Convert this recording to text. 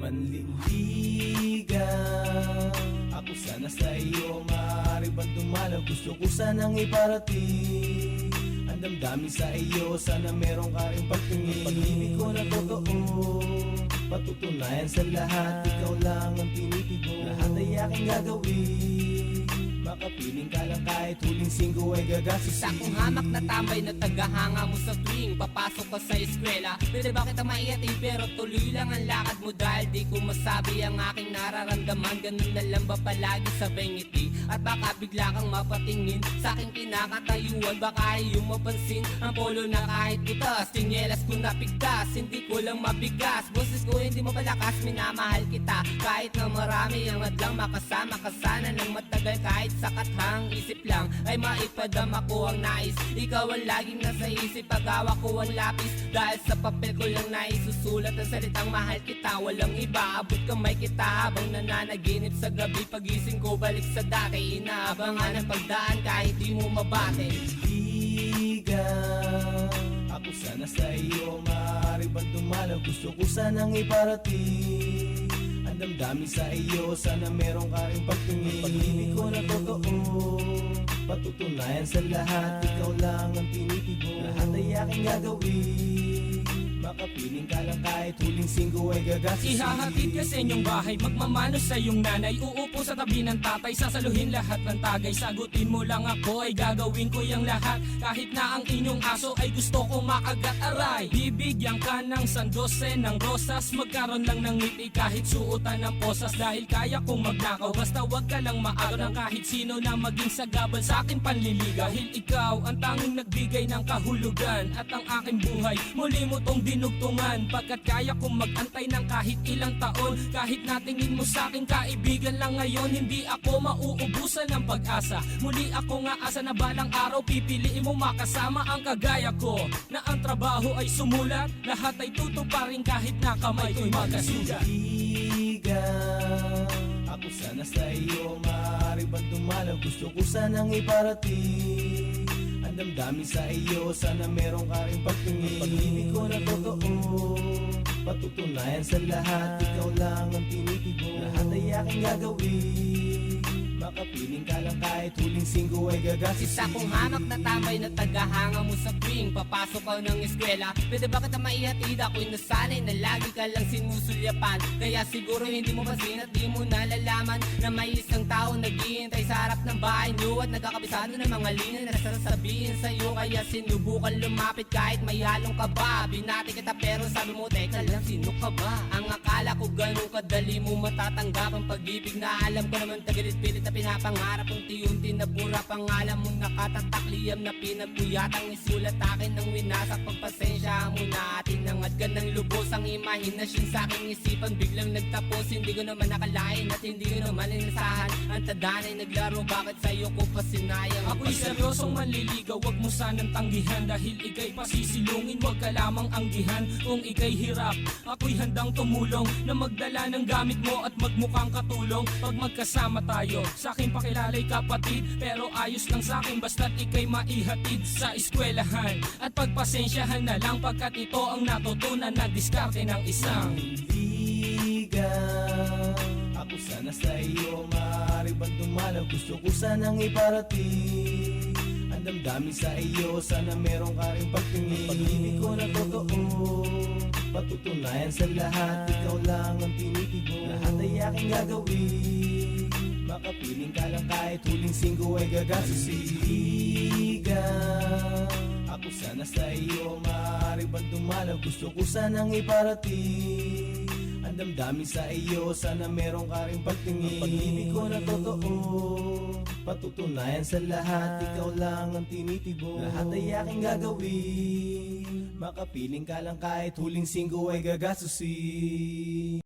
manliligaw. Ako sana sa iyo, maaari bang dumalaw? Gusto ko sanang iparating ang damdamin sa iyo, sana meron ka rin pagtingin. Pag-ibig ko na totoo, patutunayan sa lahat. Ikaw lang ang tinitibo, lahat ay aking gagawin. Makapiling ka lang kahit huling singgo ay gagasis. Isa kong hamak na tambay na tagahanga mo sa tuwing papasok ka sa eskwela. Pwede ba kita maihatid pero tuloy lang ang lakad mo, dahil di ko masabi ang aking nararamdaman. Ganun na lang ba palagi sabay ngiti? At baka bigla kang mapatingin sa aking kinakatayuan, baka iyong mapansin ang polo na kahit butas, tinyelas ko napigtas, hindi ko lang mabigas. Boses ko hindi mapalakas, minamahal kita kahit na marami ang adlang makasama ka sana ng matagal. Kahit sa kathang isip lang ay maipadama ko ang nais. Ikaw ang laging nasa isip pag hawak ko ang lapis, dahil sa papel ko lang naisusulat ang salitang mahal kita. Walang iba, abot kamay kita habang nananaginip sa gabi. Pagising ko balik sa dati, inaabangan ang pagdaan kahit di mo mabate. Ligaw, ako sana sa iyo, maaari bang dumalaw? Gusto ko sanang iparating ang damdamin sa iyo, sana meron ka rin pagtingin. Pag-ibig ko na totoo, patutunayan sa lahat. Ikaw lang ang tinitibo, lahat ay aking gagawin. Makapiling ka lang kahit huling singgo ay gagasis. Ihahatid ka sa inyong bahay, magmamano sa iyong nanay. Uupo sa tabi ng tatay, sasaluhin lahat ng tagay. Sagutin mo lang ako, ay gagawin ko yung lahat. Kahit na ang inyong aso ay gusto kong makagat, aray. Bibigyan ka ng sandose ng rosas, magkaroon lang ng ngiti kahit suotan ng posas. Dahil kaya kong magnakaw, basta wag ka lang maagaw ng kahit sino na maging sagabal sa aking panliligaw. Dahil ikaw ang tanging nagbigay ng kahulugan, at ang aking buhay muli mo tong dinugtungan. Pagkat kaya kong magantay ng kahit ilang taon, kahit natingin mo sa aking kaibigan lang ngayon, hindi ako mauubusan ng pag-asa. Muli ako nga asa na balang araw pipiliin mo makasama ang kagaya ko, na ang trabaho ay sumulat, lahat ay tutuparin kahit na kamay ko'y magkasugat. Ligaw, ako sana sa iyo, maaari bang dumalaw? Gusto ko sanang iparating ang damdamin sa iyo, sana meron ka rin pagtingin. Pag-ibig ko na totoo, patutunayan sa lahat. Ikaw lang ang tinitibo, lahat ay aking gagawin. Makapiling ka lang kahit huling singgo ay gagasis. Isa kong hamak na tambay na tagahanga mo sa tuwing papasok ka ng eskwela. Pwede ba kita maihatid? Ako'y nasanay na lagi ka lang sinusulyapan, kaya siguro hindi mo pansin at di mo nalalaman na may isang tao naghihintay sa harap ng bahay niyo, at nagkakabisado ng mga linya na sasabihin sa'yo. Kaya sinubukan lumapit kahit may halong kaba. Binati kita pero sabi mo, teka lang, sino ka ba? Ang akala ko ganun kadali mo matatanggap ang pag-ibig na alam ko naman tagilit-pilit na pinapangarap. Unti-unti na pura pangalan mo nakatatakliam na pinagpuyatang isulat akin ng winasak. Pagpasensya mo na tinangad ka ng lubos ang imahinasyon sa aking isipan, biglang nagtapos. Hindi ko naman nakalain at hindi ko naman inasahan ang tadanay naglaro, bakit sa'yo ko pa sinayang? Ako'y seryosong manliligaw, wag mo sanang tanggihan, dahil ika'y pasisilungin, wag ka lamang anggihan. Kung ika'y hirap, ako'y handang tumulong na magdala ng gamit mo at magmukhang katulong. Pag magkasama tayo, sa akin pakilalay kapatid, pero ayos lang sa akin basta't ika'y maihatid sa eskwelahan. At pagpasensyahan na lang pagkat ito ang natutunan na diskarte ng isang ligaw. Ako sana sa iyo, maaari bang dumalaw? Gusto ko sanang iparating ang damdamin sa iyo, sana meron ka rin pagtingin. Pag-ibig ko na totoo, patutunayan sa lahat. Ikaw lang ang tinitibo, lahat ay aking gagawin. Makapiling ka lang kahit huling singgo ay gagasis. Ligaw, ako sana sa iyo, maaari bang dumalaw? Gusto ko sanang iparating ang damdamin sa iyo, sana meron ka rin pagtingin. Pag-ibig ko na totoo, patutunayan sa lahat. Ikaw lang ang tinitibo, lahat ay aking gagawin. Makapiling ka lang kahit huling singgo ay gagasusin.